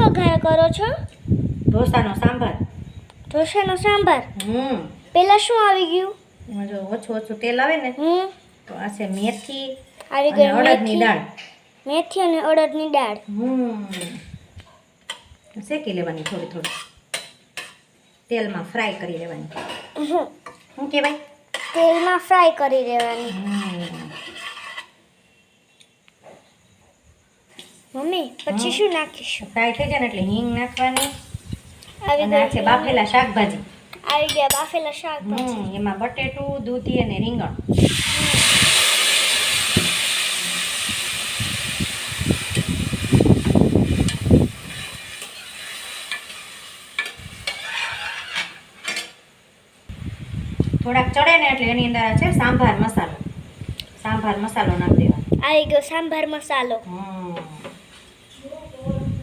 વઘાર કરો છો? ઢોસાનો સાંભાર. ઢોસાનો સાંભાર. પેલા શું આવી ગયું? એમાં જો ઓછું તેલ આવે ને તો આ છે મેથી આવી અને ગઈ અડદની દાળ. મેથી અને અડદની દાળ. શેકી લેવાની થોડી તેલમાં ફ્રાય કરી લેવાની. શું કહેવાય? તેલમાં ફ્રાય કરી દેવાની. મમ્મી પછી શું નાખીશું? ફ્રાય થઈ જાય ને એટલે હિંગ નાખવાની. આવી અને આ છે બાફેલા શાકભાજી. આવી ગયા બાફેલા શાકભાજી. એમાં બટેટું, દૂધી અને રીંગણ. થોડાક ચડે ને એટલે એની અંદર છે સાંભાર મસાલો નાખી દેવાનો. આવી ગયો સાંભાર મસાલો.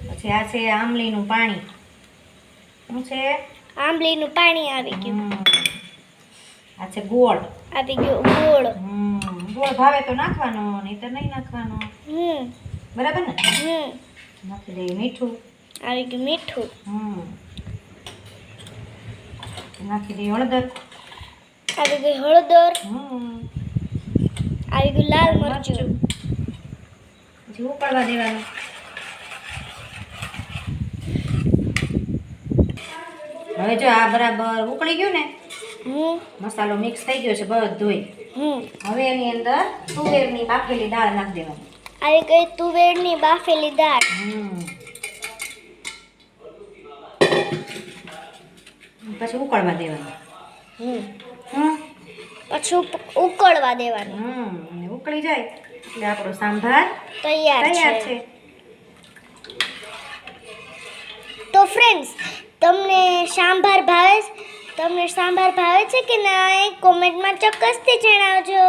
પછી આ છે આમલીનું પાણી. શું છે? આંબલીનું પાણી આવી ગયું. આ છે ગોળ. આવી ગયો ગોળ. ગોળ ભાવે તો નાખવાનો, નહીં તો નહીં નાખવાનો. બરાબર ને? નાખી દઈએ મીઠું. આવી ગયું મીઠું. નાખી દઈએ હળદર. આવી ગઈ હળદર. આવી ગયું લાલ મરચું. પછી ઉકળવા દેવાનું. હવે જો આ બરાબર ઉકળી ગયું ને, મસાલો મિક્સ થઈ ગયો છે બધોય. હવે એની અંદર તુવેરની બાફેલી દાળ નાખી દેવાની. આવી ગઈ તુવેરની બાફેલી દાળ. પછી ઉકળવા દેવાનું. પછી ઉકળવા દેવાનું. અને ઉકળી જાય એટલે આપણો સાંભાર તૈયાર છે. તો ફ્રેન્ડ્સ, તમને સાંભાર ભાવે છે કે ના એ કોમેન્ટમાં ચોક્કસથી જણાવજો.